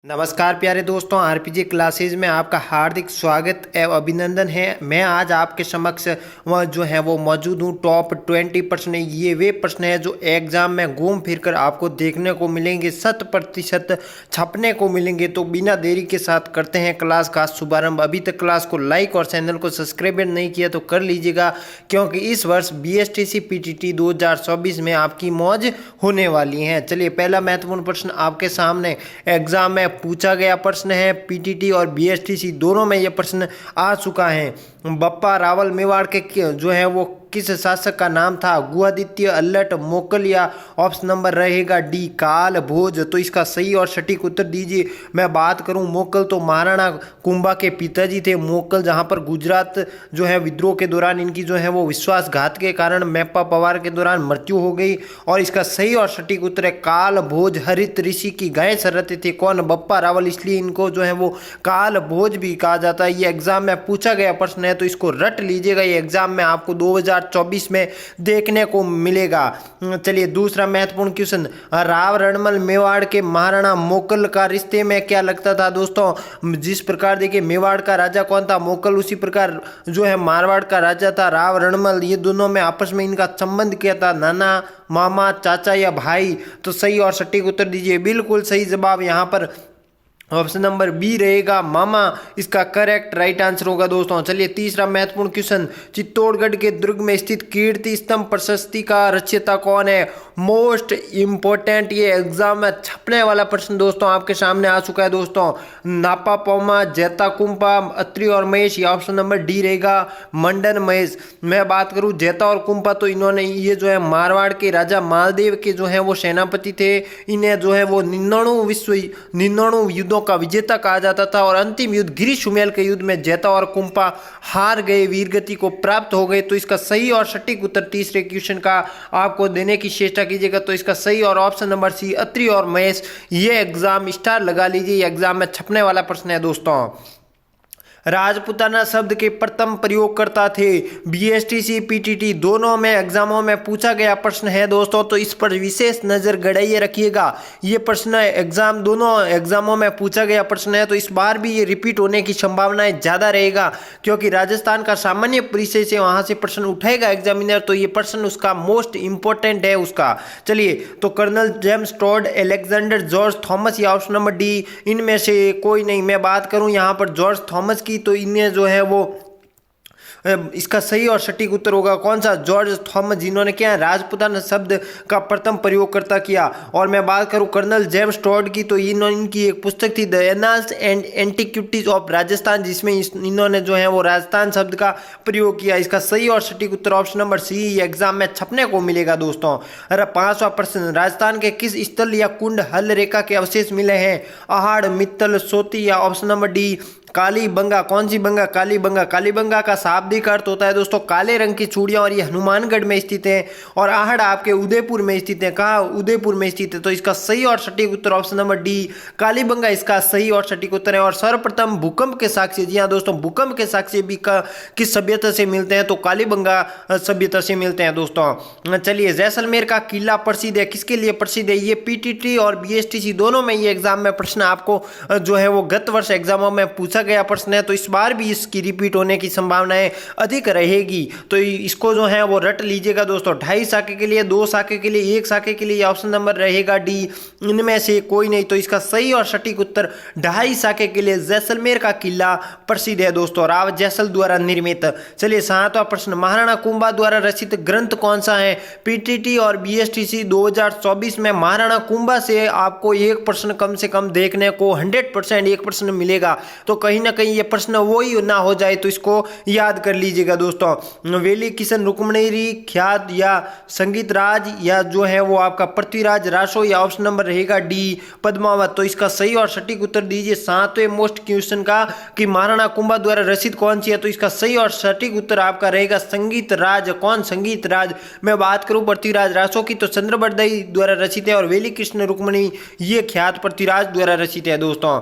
नमस्कार प्यारे दोस्तों, आरपीजी क्लासेज में आपका हार्दिक स्वागत एवं अभिनंदन है। मैं आज आपके समक्ष वो मौजूद हूँ। टॉप 20 प्रश्न ये वे प्रश्न है जो एग्जाम में घूम फिर कर आपको देखने को मिलेंगे, 100% छपने को मिलेंगे। तो बिना देरी के साथ करते हैं क्लास का शुभारंभ। अभी तक क्लास को लाइक और चैनल को सब्सक्राइब नहीं किया तो कर लीजिएगा, क्योंकि इस वर्ष बीएसटीसी पीटीटी 2024 में आपकी मौज होने वाली है। चलिए, पहला महत्वपूर्ण प्रश्न आपके सामने एग्जाम में पूछा गया प्रश्न है। पीटीटी और बीएसटीसी दोनों में यह प्रश्न आ चुका है। बप्पा रावल मेवाड़ के किस शासक का नाम था? गुआदित्य, अल्लट, मोकल या ऑप्शन नंबर रहेगा डी काल भोज। तो इसका सही और सटीक उत्तर दीजिए। मैं बात करूं मोकल, तो महाराणा कुंभा के पिताजी थे मोकल, जहां पर गुजरात विद्रोह के दौरान इनकी वो विश्वासघात के कारण मेप्पा पवार के दौरान मृत्यु हो गई। और इसका सही और सटीक उत्तर है काल भोज। हरित ऋषि की गाय चराते थे कौन? बप्पा रावल, इसलिए इनको वो काल भोज भी कहा जाता है। ये एग्जाम में पूछा गया प्रश्न है, तो इसको रट लीजिएगा। ये एग्जाम में आपको 2024 में देखने को मिलेगा। चलिए, दूसरा महत्वपूर्ण क्वेश्चन, राव रणमल मेवाड़ के महाराणा मोकल का रिश्ते में क्या लगता था? दोस्तों, जिस प्रकार देखिए मेवाड़ का राजा कौन था? मोकल। उसी प्रकार मारवाड़ का राजा था राव रणमल। ये दोनों में आपस में इनका संबंध क्या था? नाना, मामा, चाचा या भाई? तो सही और सटीक उत्तर दीजिए। बिल्कुल सही जवाब यहाँ पर ऑप्शन नंबर बी रहेगा, मामा इसका करेक्ट राइट आंसर होगा दोस्तों। चलिए, तीसरा महत्वपूर्ण क्वेश्चन, चित्तौड़गढ़ के दुर्ग में स्थित कीर्ति स्तंभ प्रशस्ति का रचयिता कौन है? मोस्ट इंपॉर्टेंट, ये एग्जाम में छपने वाला प्रश्न दोस्तों आपके सामने आ चुका है दोस्तों। नापा पौमा, जैता कुंपा, अत्रि और महेश, ये ऑप्शन नंबर डी रहेगा, मंडन महेश। मैं बात करूं जैता और कुंपा, तो इन्होंने ये मारवाड़ के राजा मालदेव के वो सेनापति थे। इन्हें वो 99 युद्धों का विजेता कहा जाता था। और अंतिम युद्ध गिरी सुमेल के युद्ध में जैता और कुंपा हार गए, वीरगति को प्राप्त हो गए। तो इसका सही और सटीक उत्तर तीसरे क्वेश्चन का आपको देने की चेष्टा कीजिएगा। तो इसका सही और ऑप्शन नंबर सी, अत्रि और महेश। ये एग्जाम स्टार लगा लीजिए, एग्जाम में छपने वाला प्रश्न है दोस्तों। राजपूताना शब्द के प्रथम प्रयोगकर्ता थे? बीएसटीसी पीटीटी दोनों में एग्जामों में पूछा गया प्रश्न है दोस्तों, तो इस पर विशेष नजर गड़ाइए रखिएगा। ये प्रश्न दोनों एग्जामों में पूछा गया प्रश्न है, तो इस बार भी ये रिपीट होने की संभावनाएं ज्यादा रहेगा, क्योंकि राजस्थान का सामान्य परिचय से वहां से प्रश्न उठाएगा एग्जामिनर, तो ये प्रश्न उसका मोस्ट इंपॉर्टेंट है उसका। चलिए, तो colonel James Tod, Alexander George Thomas या ऑप्शन नंबर डी, इनमें से कोई नहीं। मैं बात करूं यहाँ पर जॉर्ज थॉमस की, तो इन्हें इसका सही और सटीक उत्तर होगा कौन सा? जॉर्ज थॉमस, जिन्होंने क्या राजपूताना शब्द का प्रथम प्रयोगकर्ता किया। और मैं बात करूं कर्नल जेम्स टॉड की, तो इनकी एक पुस्तक थी the annals and antiquities of Rajasthan, जिसमें इन्होंने वो राजस्थान शब्द का प्रयोग किया। इसका सही और सटीक उत्तर ऑप्शन नंबर सी एग्जाम में छपने को मिलेगा दोस्तों। अरे, पांचवा प्रश्न, राजस्थान के किस स्थल या कुंड हल रेखा के अवशेष मिले हैं? आहड़, मित्तल, सोती या ऑप्शन नंबर डी कालीबंगा? कौन सी बंगा? कालीबंगा। कालीबंगा का शाब्दिक अर्थ होता है दोस्तों काले रंग की चूड़ियां, और ये हनुमानगढ़ में स्थित है। और आहड़ आपके उदयपुर में स्थित है। कहाँ? उदयपुर में स्थित है। तो इसका सही और सटीक उत्तर ऑप्शन नंबर डी कालीबंगा इसका सही और सटीक उत्तर है। और सर्वप्रथम भूकंप के साक्ष्य, जी हाँ दोस्तों, भूकंप के साक्ष्य भी किस सभ्यता से मिलते हैं? तो कालीबंगा सभ्यता से मिलते हैं दोस्तों। चलिए, जैसलमेर का किला प्रसिद्ध है, किसके लिए प्रसिद्ध है? ये पीटीटी और बीएसटीसी दोनों में ये एग्जाम में प्रश्न आपको वो गत वर्ष एग्जामों में पूछा गया प्रश्न है, तो इस बार भी इसकी रिपीट होने की संभावनाएं अधिक रहेगी। तो इसको वो रट लीजिएगा दोस्तों। 2.5 साके के लिए, 2 साके के लिए, 1 साके के लिए ऑप्शन नंबर रहेगा डी, इनमें से कोई नहीं। तो इसका सही और सटीक उत्तर 2.5 साके के लिए जैसलमेर का किला प्रसिद्ध है दोस्तों, राव जैसल द्वारा निर्मित। चलिए, 7वां प्रश्न, महाराणा कुंभा द्वारा रचित ग्रंथ कौन सा है? पीटीटी और बीएसटीसी 2024 में महाराणा कुंभा से आपको एक प्रश्न कम से कम देखने को 100% एक प्रश्न मिलेगा। तो कहीं ना कहीं ये प्रश्न वही ना हो जाए, तो इसको याद कर लीजिएगा दोस्तों। वेली किशन रुक्मणी, ख्यात या संगीत राज या वो आपका पृथ्वीराज रासो या ऑप्शन नंबर रहेगा डी पद्मावत। तो इसका सही और सटीक उत्तर दीजिए 7वें मोस्ट क्वेश्चन का कि महाराणा कुंभा द्वारा रचित कौन सी है? तो इसका सही और सटीक उत्तर आपका रहेगा संगीत राज। कौन? संगीत राज। मैं बात करूं पृथ्वीराज रासो की, तो चंद्रबरदई द्वारा रचित है। और वेली कृष्ण रुक्मणी ये ख्यात पृथ्वीराज द्वारा रचित है दोस्तों।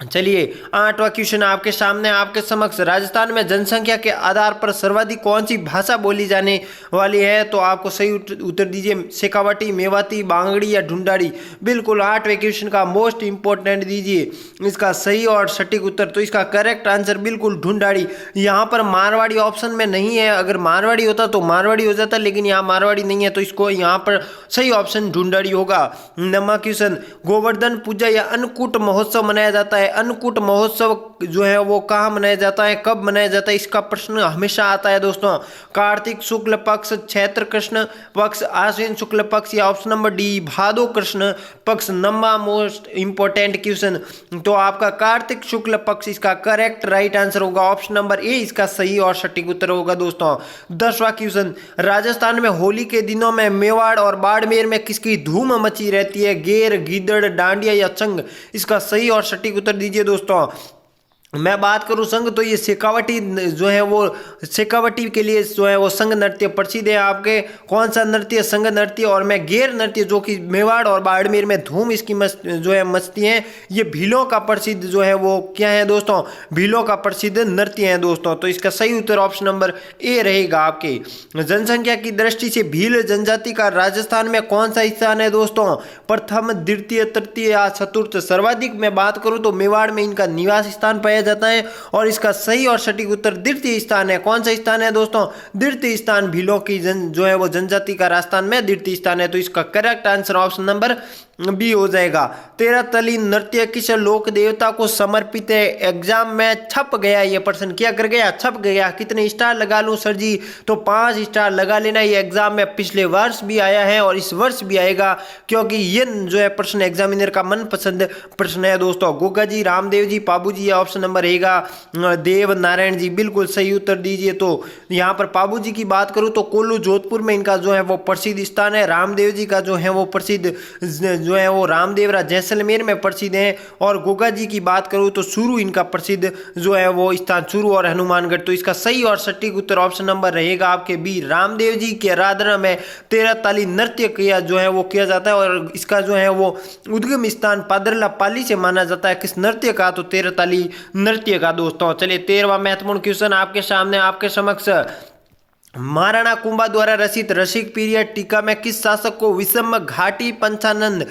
चलिए 8वां क्वेश्चन आपके सामने आपके समक्ष, राजस्थान में जनसंख्या के आधार पर सर्वाधिक कौन सी भाषा बोली जाने वाली है? तो आपको सही उत्तर दीजिए शेखावटी, मेवाती, बांगड़ी या ढूंढाड़ी। बिल्कुल 8वें क्वेश्चन का मोस्ट इंपॉर्टेंट दीजिए इसका सही और सटीक उत्तर। तो इसका करेक्ट आंसर बिल्कुल ढूंढाड़ी। यहाँ पर मारवाड़ी ऑप्शन में नहीं है, अगर मारवाड़ी होता तो मारवाड़ी हो जाता, लेकिन यहाँ मारवाड़ी नहीं है, तो इसको यहाँ पर सही ऑप्शन ढूंढाड़ी होगा। 9वां क्वेश्चन, गोवर्धन पूजा या अन्नकूट महोत्सव मनाया जाता है। अन्नकूट महोत्सव जो है वो कहाँ मनाया जाता है, कब मनाया जाता है, इसका प्रश्न हमेशा आता है दोस्तों। कार्तिक शुक्ल पक्ष, चैत्र कृष्ण पक्ष, आश्विन शुक्ल पक्ष या ऑप्शन नंबर डी भादो कृष्ण पक्ष। 9वां मोस्ट इंपॉर्टेंट क्वेश्चन, तो आपका कार्तिक शुक्ल पक्ष इसका करेक्ट राइट आंसर होगा, ऑप्शन नंबर ए इसका सही और सटीक उत्तर होगा दोस्तों। 10वां क्वेश्चन, राजस्थान में होली के दिनों में मेवाड़ और बाड़मेर में किसकी धूम मची रहती है? गेर, गीदड़, डांडिया या चंग? इसका सही और सटीक उत्तर दीजिए दोस्तों। मैं बात करूं संघ, तो ये शेखावटी जो है वो शेखावटी के लिए जो है वो संघ नृत्य प्रसिद्ध है। आपके कौन सा नृत्य? संघ नृत्य। और मैं गेर नृत्य जो कि मेवाड़ और बाड़मेर में धूम इसकी जो है मचती है, ये भीलों का प्रसिद्ध जो है वो क्या है दोस्तों? भीलों का प्रसिद्ध नृत्य है दोस्तों। तो इसका सही उत्तर ऑप्शन नंबर ए रहेगा आपके। जनसंख्या की दृष्टि से भील जनजाति का राजस्थान में कौन सा स्थान है दोस्तों? प्रथम, द्वितीय, तृतीय या चतुर्थ? सर्वाधिक मैं बात करूं तो मेवाड़ में इनका निवास स्थान पाया जाता है, और इसका सही और सटीक उत्तर द्वितीय स्थान है। कौन सा स्थान है दोस्तों? द्वितीय स्थान, भीलों की जो है वो जनजाति का राजस्थान में द्वितीय स्थान है। तो इसका correct answer option number B हो जाएगा। 13 तली नृत्य किस लोक देवता को समर्पित है? एग्जाम में छप गया ये प्रश्न, क्या कर गया? छप गया। कितने स्टार लगा लूं सर जी? तो 5 स्टार लगा लेना। ये एग्जाम में पिछले वर्ष भी आया है और इस वर्ष भी आएगा, क्योंकि ये जो है प्रश्न एग्जामिनर का मनपसंद प्रश्न है दोस्तों। गोगा जी, रामदेव जी, पाबू जी या ऑप्शन नंबर रहेगा देव नारायण जी? बिल्कुल सही उत्तर दीजिए। तो यहाँ पर पाबू जी की बात करूं तो कोल्लू जोधपुर में इनका जो है वो प्रसिद्ध स्थान है। रामदेव जी का जो है वो प्रसिद्ध जो है वो रामदेवरा जैसलमेर में प्रसिद्ध है। और गोगा जी की बात करूं तो चूरू इनका प्रसिद्ध जो है वो स्थान चूरू और हनुमानगढ़। तो इसका सही और सटीक उत्तर ऑप्शन नंबर रहेगा आपके बी। रामदेव जी की आराधना में 13 ताली नृत्य किया जो है वो किया जाता है, और इसका जो है वो उद्गम स्थान पादरला पाली से माना जाता है। किस नृत्य का? तो 13 ताली नृत्य का दोस्तों। चलिए 13वां महत्वपूर्ण क्वेश्चन आपके सामने आपके समक्ष, महाराणा कुंभा द्वारा रचित रसिक पीरियड टीका में किस शासक को विषम घाटी पंचानंद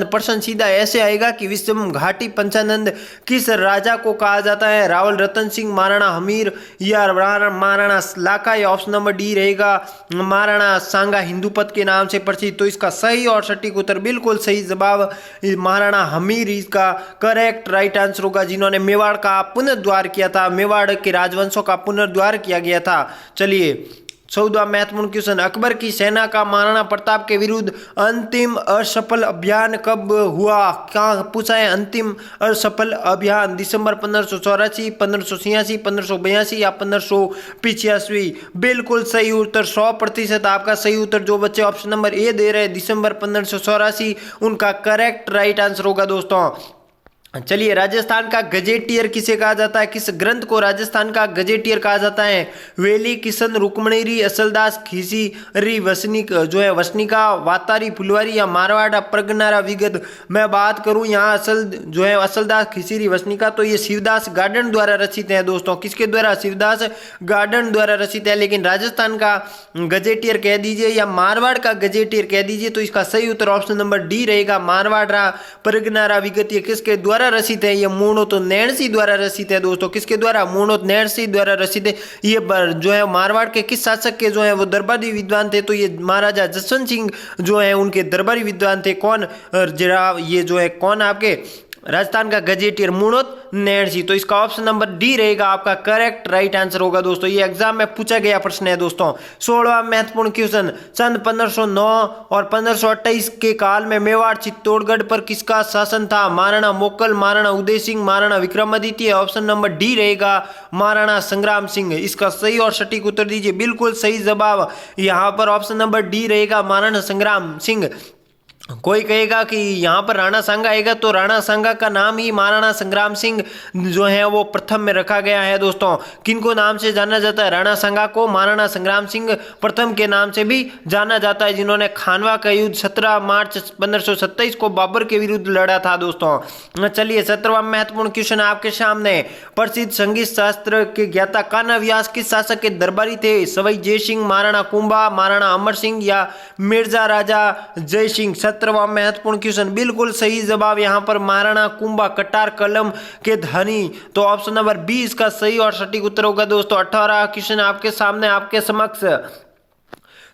प्रश्न सीधा ऐसे आएगा कि विषम घाटी पंचानंद किस राजा को कहा जाता है? रावल रतन सिंह, महाराणा हमीर या महाराणा लाका? या ऑप्शन नंबर डी रहेगा महाराणा सांगा हिंदूपत के नाम से प्रसिद्ध। तो इसका सही और सटीक उत्तर बिल्कुल सही जवाब महाराणा हमीर इसका करेक्ट राइट आंसर होगा, जिन्होंने मेवाड़ का पुनर्द्वार किया था। मेवाड़ के राजवंशों का पुनर्द्वार किया गया था। चलिए 14वां महत्वपूर्ण क्वेश्चन, अकबर की सेना का महाराणा प्रताप के विरुद्ध अंतिम असफल अभियान कब हुआ? क्या पूछा है? अंतिम असफल अभियान दिसंबर 1584, 1586, 1582 या 1585? बिल्कुल सही उत्तर 100% आपका सही उत्तर जो बच्चे ऑप्शन नंबर ए दे रहे हैं दिसंबर 1584 उनका करेक्ट राइट आंसर होगा दोस्तों। चलिए राजस्थान का गजेटियर किसे कहा जाता है? किस ग्रंथ को राजस्थान का गजेटियर कहा जाता है? वेली, किशन, रुक्मणीरी, असलदास, खिसीरी, वसनिक जो है वसनिका, वातारी, फुलवारी या मारवाड़ा प्रगनारा विगत? मैं बात करूं यहाँ जो है असलदास, खिसीरी, वसनिका, तो ये शिवदास गार्डन द्वारा रचित है दोस्तों। किसके द्वारा? शिवदास गार्डन द्वारा रचित है। लेकिन राजस्थान का गजेटियर कह दीजिए या मारवाड़ का गजेटियर कह दीजिए, तो इसका सही उत्तर ऑप्शन नंबर डी रहेगा मारवाड़ा प्रगनारा विगत। ये किसके द्वारा रचित है? ये मूर्णोत नैणसी द्वारा रचित है दोस्तों। किसके द्वारा? मूर्णोत नैणसी द्वारा रचित है। ये जो है मारवाड़ के किस शासक के जो है वो दरबारी विद्वान थे? तो ये महाराजा जसवंत सिंह जो है उनके दरबारी विद्वान थे। कौन? जरा ये जो है कौन आपके राजस्थान का गजेटियर? मूर्णोत नैणसी। तो इसका ऑप्शन नंबर डी रहेगा आपका करेक्ट राइट आंसर होगा दोस्तों। ये एग्जाम में पूछा गया प्रश्न है दोस्तों। 16वां महत्वपूर्ण क्वेश्चन, सन 1509 और 1528 के काल में मेवाड़ चित्तौड़गढ़ पर किसका शासन था? Maharana Mokal, Maharana Uday Singh, Maharana Vikramaditya? Option number D रहेगा महाराणा संग्राम सिंह। इसका सही और सटीक उत्तर दीजिए। बिल्कुल सही जवाब यहाँ पर ऑप्शन नंबर डी रहेगा महाराणा संग्राम सिंह। कोई कहेगा कि यहाँ पर राणा सांगा आएगा, तो राणा सांगा का नाम ही महाराणा संग्राम सिंह जो है वो प्रथम में रखा गया है दोस्तों। किनको नाम से जाना जाता है? राणा सांगा को महाराणा संग्राम सिंह प्रथम के नाम से भी जाना जाता है, जिन्होंने खानवा का युद्ध 17 मार्च 1527 को बाबर के विरुद्ध लड़ा था दोस्तों। चलिए 17वां महत्वपूर्ण क्वेश्चन आपके सामने। प्रसिद्ध संगीत शास्त्र के ज्ञाता कान्हा व्यास किस शासक के दरबारी थे? सवाई जय सिंह, महाराणा कुंभा, महाराणा अमर सिंह या मिर्जा राजा जय सिंह? 17वां महत्वपूर्ण क्वेश्चन, बिल्कुल सही जवाब यहाँ पर महाराणा कुंभा, कटार कलम के धनी। तो ऑप्शन नंबर 20 का सही और सटीक उत्तर होगा दोस्तों। 18वां क्वेश्चन आपके सामने, आपके समक्ष।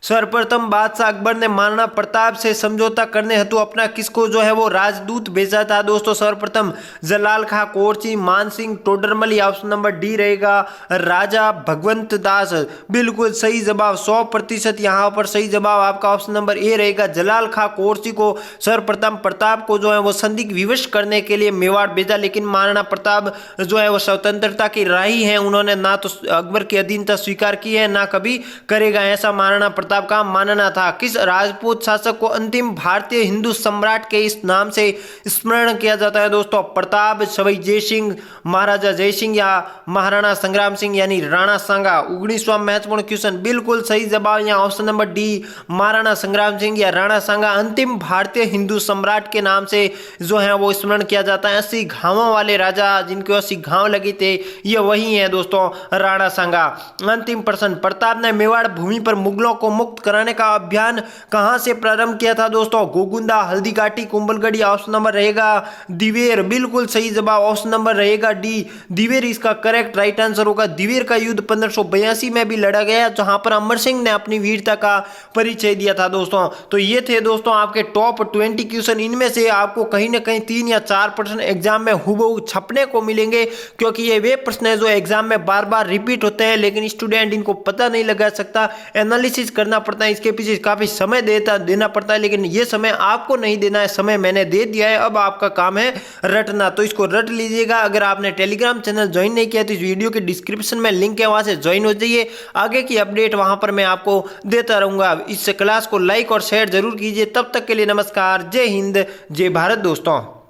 सर्वप्रथम बादशाह अकबर ने महाराणा प्रताप से समझौता करने हेतु अपना किसको जो है वो राजदूत भेजा था दोस्तों? सर्वप्रथम जलाल खां कोरची, मान सिंह टोडरमल, या ऑप्शन नंबर डी रहेगा राजा भगवंत दास? बिल्कुल सही जवाब, 100% यहाँ पर सही जवाब आपका ऑप्शन नंबर ए रहेगा। जलाल खां कोरची को सर्वप्रथम प्रताप को जो है वो संदिग्ध विवश करने के लिए मेवाड़ भेजा, लेकिन महाराणा प्रताप जो है वो स्वतंत्रता की राही हैं, उन्होंने ना तो अकबर की अधीनता स्वीकार की है ना कभी करेगा, ऐसा महाराणा प्रताप का मानना था। किस राजपूत शासक को अंतिम भारतीय हिंदू सम्राट के इस नाम से स्मरण किया जाता है दोस्तों? प्रताप, सवाई जय सिंह, महाराजा जय सिंह या महाराणा संग्राम सिंह यानी राणा सांगा? 19वां महत्वपूर्ण क्वेश्चन, बिल्कुल सही जवाब यहाँ ऑप्शन नंबर डी, महाराणा संग्राम सिंह या राणा सांगा अंतिम भारतीय हिंदू सम्राट के नाम से जो है वो स्मरण किया जाता है। 80 घावों वाले राजा, जिनको 80 घाव लगे थे, ये वही है दोस्तों राणा सांगा। अंतिम प्रश्न, प्रताप ने मेवाड़ भूमि पर मुगलों को मुक्त कराने का अभियान कहां से प्रारंभ किया था दोस्तों? गोगुंदा, हल्दीघाटी, कुंभलगढ़ या ऑप्शन नंबर रहेगा दिवेर? बिल्कुल सही जवाब ऑप्शन नंबर रहेगा डी, दिवेर इसका करेक्ट राइट आंसर होगा। दिवेर का युद्ध 1582 में भी लड़ा गया, जहां पर अमर सिंह ने अपनी वीरता का परिचय दिया था दोस्तों। तो ये थे दोस्तों आपके टॉप 20 क्वेश्चन। इनमें से आपको कहीं ना कहीं 3 या 4 प्रश्न एग्जाम में हुबहू छपने को मिलेंगे, क्योंकि ये वे प्रश्न है जो एग्जाम में बार बार रिपीट होते हैं, लेकिन स्टूडेंट इनको पता नहीं लगा सकता, एनालिसिस करना पड़ता है, इसके पीछे काफी समय देना पड़ता है, लेकिन ये समय आपको नहीं देना है, समय मैंने दे दिया है, अब आपका काम है रटना। तो इसको रट लीजिएगा। अगर आपने टेलीग्राम चैनल ज्वाइन नहीं किया तो इस वीडियो के डिस्क्रिप्शन में लिंक है, वहां से ज्वाइन हो जाइए। आगे की अपडेट वहां पर मैं आपको देता रहूंगा। इस क्लास को लाइक और शेयर जरूर कीजिए। तब तक के लिए नमस्कार, जय हिंद, जय भारत दोस्तों।